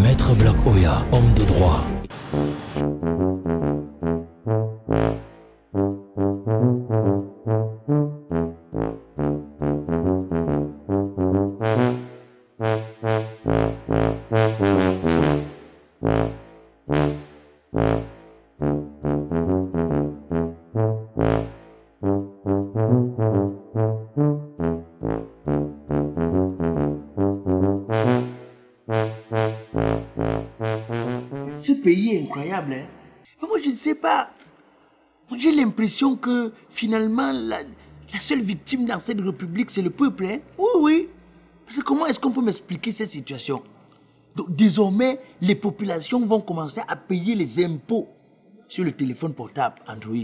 Maître Black Oya, homme de droit. Ce pays est incroyable, hein? Mais moi, je ne sais pas. J'ai l'impression que finalement, la seule victime dans cette république, c'est le peuple, hein? Oui, oui. Parce que comment est-ce qu'on peut m'expliquer cette situation? Donc, désormais, les populations vont commencer à payer les impôts sur le téléphone portable Android.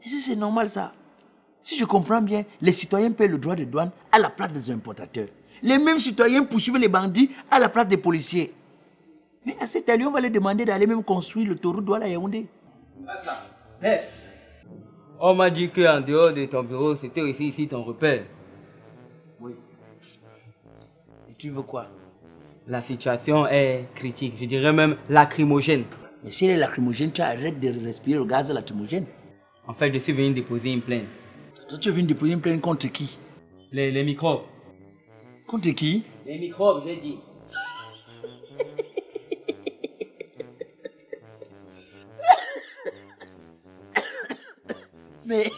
Et c'est normal, ça. Si je comprends bien, les citoyens paient le droit de douane à la place des importateurs. Les mêmes citoyens poursuivent les bandits à la place des policiers. Mais à cet allure, on va leur demander d'aller même construire le taureau Douala Yaoundé. Hey. On m'a dit qu'en dehors de ton bureau, c'était aussi ici ton repère. Oui. Et tu veux quoi? La situation est critique, je dirais même lacrymogène. Mais si elle est lacrymogène, tu arrêtes de respirer le gaz lacrymogène. En fait, je suis venu déposer une plainte. Toi, tu es venu déposer une plainte contre qui? Les microbes. Contre qui? Les microbes, j'ai dit. Mais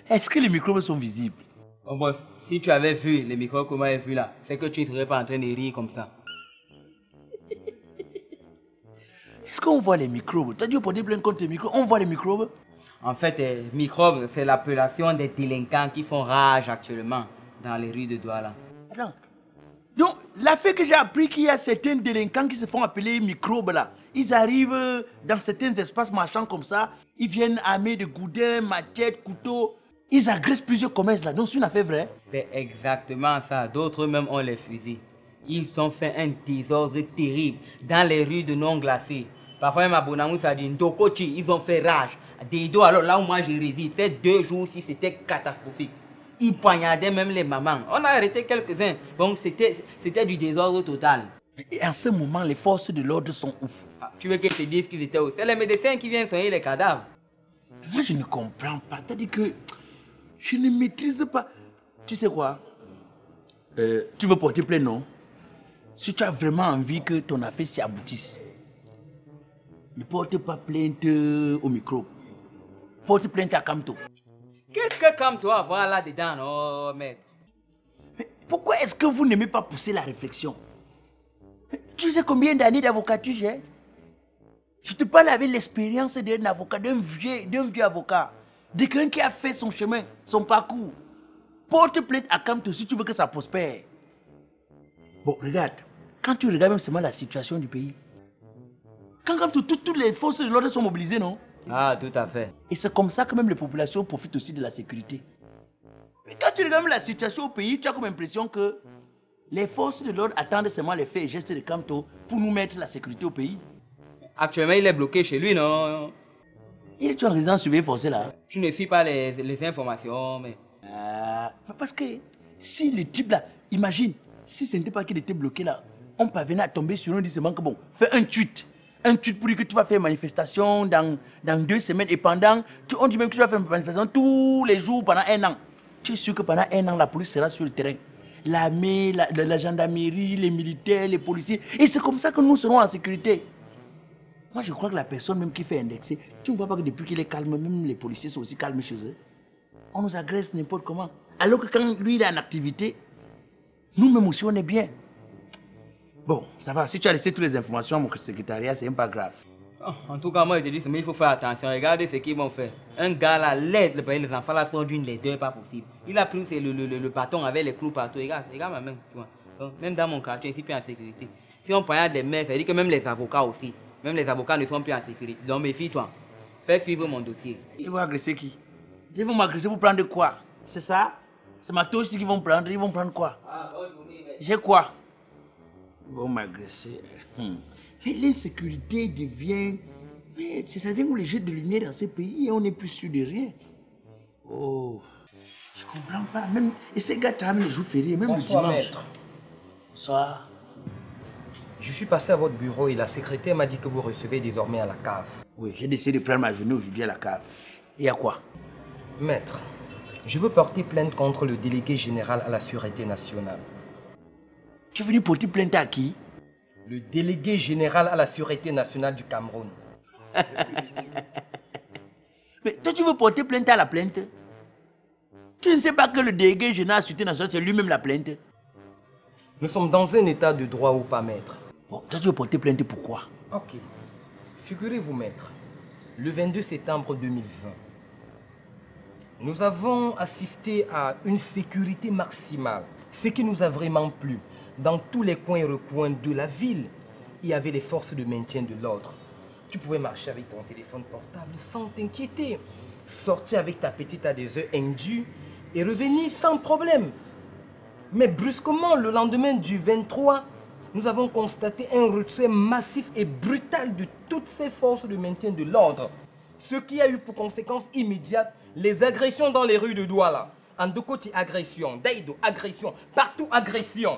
est-ce que les microbes sont visibles? Oh bon, si tu avais vu les microbes que moi j'ai vu là, c'est que tu ne serais pas en train de rire comme ça. Est-ce qu'on voit les microbes? Tu as dû porter plainte contre les microbes. On voit les microbes? En fait, microbes, c'est l'appellation des délinquants qui font rage actuellement dans les rues de Douala. Attends. Donc, la fait que j'ai appris qu'il y a certains délinquants qui se font appeler microbes là. Ils arrivent dans certains espaces marchands comme ça. Ils viennent armés de goudins, machettes, couteaux. Ils agressent plusieurs commerces là. Donc c'est une affaire vraie. C'est exactement ça. D'autres même ont les fusils. Ils ont fait un désordre terrible dans les rues de non-glacées. Parfois même à Bonamou, ça dit Ndokochi, ils ont fait rage. Dedo, alors là où moi je réside, fait 2 jours si c'était catastrophique. Ils poignardaient même les mamans. On a arrêté quelques-uns. Donc c'était du désordre total. Et en ce moment, les forces de l'ordre sont où? Ah, tu veux que je te dise qu'ils étaient où? C'est les médecins qui viennent soigner les cadavres. Moi, je ne comprends pas. C'est-à-dire que je ne maîtrise pas. Tu sais quoi? Tu veux porter plainte, non? Si tu as vraiment envie que ton affaire s'y aboutisse, ne porte pas plainte au micro. Porte plainte à Kamto. Qu'est-ce que Kamto a à voir là-dedans, non, maître? Mais pourquoi est-ce que vous n'aimez pas pousser la réflexion? Tu sais combien d'années d'avocature j'ai? Je te parle avec l'expérience d'un avocat, d'un vieux avocat. De quelqu'un qui a fait son chemin, son parcours. Porte plainte à Kamto si tu veux que ça prospère. Bon, regarde. Quand tu regardes même seulement la situation du pays. Quand Kamto, toutes les forces de l'ordre sont mobilisées, non? Ah, tout à fait. Et c'est comme ça que même les populations profitent aussi de la sécurité. Mais quand tu regardes la situation au pays, tu as comme impression que les forces de l'ordre attendent seulement les faits et gestes de Kamto pour nous mettre la sécurité au pays. Actuellement, il est bloqué chez lui, non? Il est en résidence surveillée forcée là. Tu ne suis pas les informations, mais... Parce que si le type là, imagine, si ce n'était pas qu'il était bloqué là, on parvenait à tomber sur un disement que bon, fais un tweet. Un tweet pour dire que tu vas faire une manifestation dans 2 semaines et pendant, on dit même que tu vas faire une manifestation tous les jours pendant 1 an. Tu es sûr que pendant 1 an, la police sera sur le terrain. L'armée, la gendarmerie, les militaires, les policiers. Et c'est comme ça que nous serons en sécurité. Moi, je crois que la personne même qui fait indexer, tu ne vois pas que depuis qu'il est calme, même les policiers sont aussi calmes chez eux. On nous agresse n'importe comment. Alors que quand lui, il est en activité, nous-mêmes aussi, on est bien. Bon, ça va. Si tu as laissé toutes les informations à mon secrétariat, c'est même pas grave. En tout cas, moi, je te dis, mais il faut faire attention. Regardez ce qu'ils vont faire. Un gars là, l'aide, les enfants là sont d'une laideur pas possible. Il a pris le bâton avec les clous partout. Regarde ma main. Tu vois. Donc, même dans mon quartier, ici, plus en sécurité. Si on poignarde des mères, ça veut dire que même les avocats aussi. Même les avocats ne sont plus en sécurité. Donc méfie-toi. Fais suivre mon dossier. Ils vont agresser qui? Ils vont m'agresser pour prendre quoi? C'est ça? C'est ma touche qu'ils vont prendre. Ils vont prendre quoi? Ah, bonne journée. J'ai quoi? Ils vont m'agresser. Mais l'insécurité devient... Mais ça devient comme les jets de lumière dans ces pays et on n'est plus sûr de rien. Oh, je comprends pas. Même... Et ces gars, tu as même les jours fériés, même bonsoir, le dimanche. Maître. Bonsoir. Je suis passé à votre bureau et la secrétaire m'a dit que vous recevez désormais à la cave. Oui, j'ai décidé de prendre ma journée aujourd'hui à la cave. Et à quoi? Maître, je veux porter plainte contre le délégué général à la sûreté nationale. Tu es venu porter plainte à qui? Le délégué général à la sûreté nationale du Cameroun. Mais toi, tu veux porter plainte à la plainte? Tu ne sais pas que le délégué général à la sûreté nationale, c'est lui-même la plainte? Nous sommes dans un état de droit ou pas, maître? Bon, toi, tu veux porter plainte pourquoi? Ok. Figurez-vous, maître, le 22 septembre 2020, nous avons assisté à une sécurité maximale. Ce qui nous a vraiment plu, dans tous les coins et recoins de la ville, il y avait les forces de maintien de l'ordre. Tu pouvais marcher avec ton téléphone portable sans t'inquiéter, sortir avec ta petite adhésion indue et revenir sans problème. Mais brusquement, le lendemain du 23, nous avons constaté un retrait massif et brutal de toutes ces forces de maintien de l'ordre. Ce qui a eu pour conséquence immédiate les agressions dans les rues de Douala. Andokoti, agression. Daïdo, agression. Partout, agression.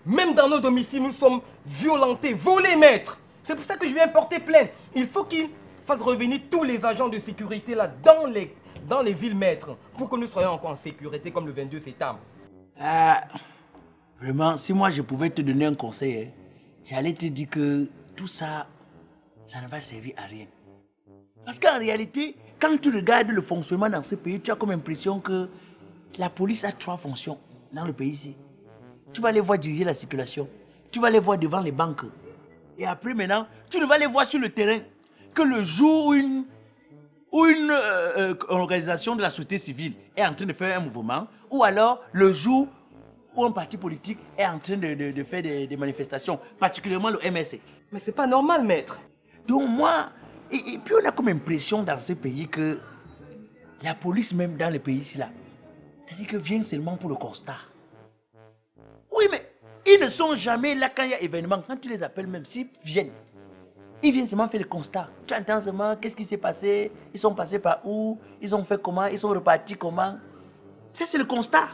Même dans nos domiciles, nous sommes violentés, volés, maître. C'est pour ça que je viens porter plainte. Il faut qu'il fasse revenir tous les agents de sécurité là dans les villes maîtres pour que nous soyons encore en sécurité comme le 22 septembre. Vraiment, si moi je pouvais te donner un conseil, hein, j'allais te dire que tout ça, ça ne va servir à rien. Parce qu'en réalité, quand tu regardes le fonctionnement dans ce pays, tu as comme impression que la police a 3 fonctions dans le pays ici. Tu vas les voir diriger la circulation, tu vas les voir devant les banques. Et après maintenant, tu ne vas les voir sur le terrain que le jour où une organisation de la société civile est en train de faire un mouvement, ou alors le jour où un parti politique est en train de faire des manifestations, particulièrement le MSC. Mais c'est pas normal, maître. Donc moi, et puis on a comme impression dans ce pays que la police même dans les pays ici là, c'est-à-dire que vient seulement pour le constat. Oui, mais ils ne sont jamais là quand il y a événement. Quand tu les appelles même, s'ils viennent, ils viennent seulement faire le constat. Tu entends seulement qu'est-ce qui s'est passé, ils sont passés par où, ils ont fait comment, ils sont repartis comment. Ça c'est le constat.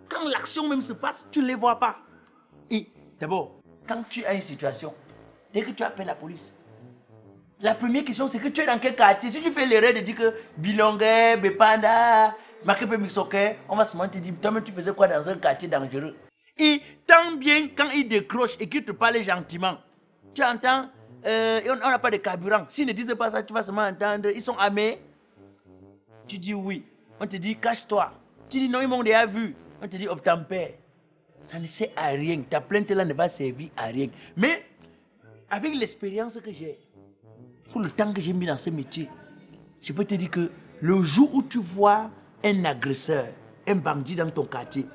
Quand l'action même se passe, tu ne les vois pas. Et d'abord, quand tu as une situation, dès que tu appelles la police, la première question c'est que tu es dans quel quartier. Si tu fais l'erreur de dire que Bilongue, Bepanda, Makepe Mixoke, on va seulement te dire, toi-même tu faisais quoi dans un quartier dangereux. Et tant bien quand ils décrochent et qu'ils te parlent gentiment, tu entends, on n'a pas de carburant. S'ils ne disent pas ça, tu vas seulement entendre, ils sont armés. Tu dis oui. On te dit, cache-toi. Tu dis non, ils m'ont déjà vu. On te dit, obtempère. Ça ne sert à rien. Ta plainte là ne va servir à rien. Mais, avec l'expérience que j'ai, pour le temps que j'ai mis dans ce métier, je peux te dire que le jour où tu vois un agresseur, un bandit dans ton quartier,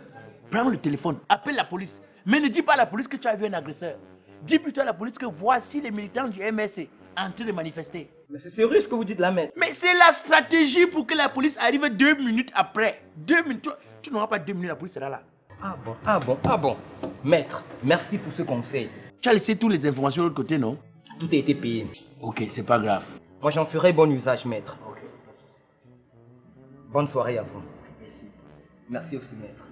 prends le téléphone, appelle la police. Mais ne dis pas à la police que tu as vu un agresseur. Dis plutôt à la police que voici les militants du MSC en train de manifester. Mais c'est sérieux ce que vous dites là, maître. Mais c'est la stratégie pour que la police arrive 2 minutes après. 2 minutes. Tu n'auras pas 2 minutes, la police sera là. Ah bon, ah bon, ah bon. Maître, merci pour ce conseil. Tu as laissé toutes les informations de l'autre côté, non? Tout a été payé. Ok, c'est pas grave. Moi, j'en ferai bon usage, maître. Okay. Bonne soirée à vous. Merci. Merci aussi, maître.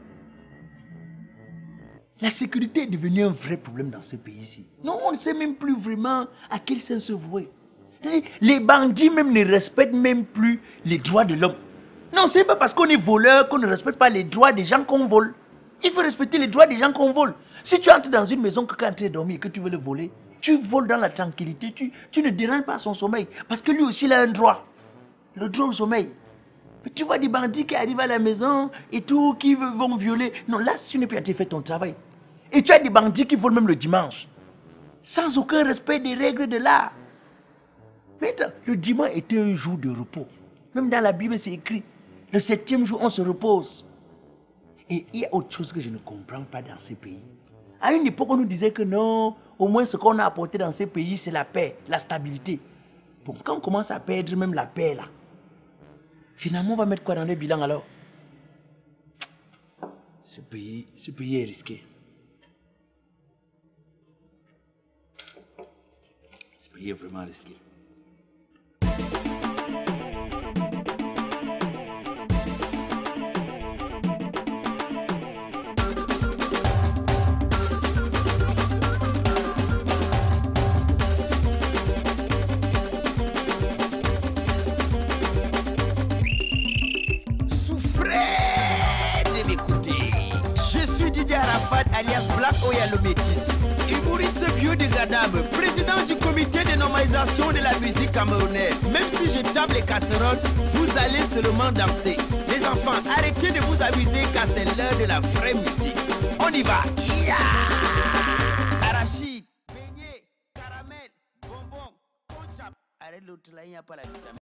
La sécurité est devenue un vrai problème dans ce pays-ci. Non, on ne sait même plus vraiment à quel sens se vouer. Les bandits même ne respectent même plus les droits de l'homme. Non, c'est pas parce qu'on est voleur qu'on ne respecte pas les droits des gens qu'on vole. Il faut respecter les droits des gens qu'on vole. Si tu entres dans une maison que quand tu es en train de dormir et que tu veux le voler, tu voles dans la tranquillité, tu ne déranges pas son sommeil. Parce que lui aussi, il a un droit. Le droit au sommeil. Mais tu vois des bandits qui arrivent à la maison et tout, qui vont violer. Non, là, si tu n'es plus en train de faire ton travail. Et tu as des bandits qui volent même le dimanche. Sans aucun respect des règles de l'art. Mais attends, le dimanche était un jour de repos. Même dans la Bible, c'est écrit. Le 7e jour, on se repose. Et il y a autre chose que je ne comprends pas dans ces pays. À une époque, on nous disait que non, au moins ce qu'on a apporté dans ces pays, c'est la paix, la stabilité. Bon, quand on commence à perdre même la paix là, finalement, on va mettre quoi dans le bilan alors? Ce pays est risqué. Ce pays est vraiment risqué. alias Black Oya le métis. Humoriste biodégradable, président du comité de normalisation de la musique camerounaise. Même si je tape les casseroles, vous allez seulement danser. Les enfants, arrêtez de vous amuser car c'est l'heure de la vraie musique. On y va. Arachide, beignet, caramel, bonbon, ketchup. Arrête l'autre là, il n'y a pas la vitamine.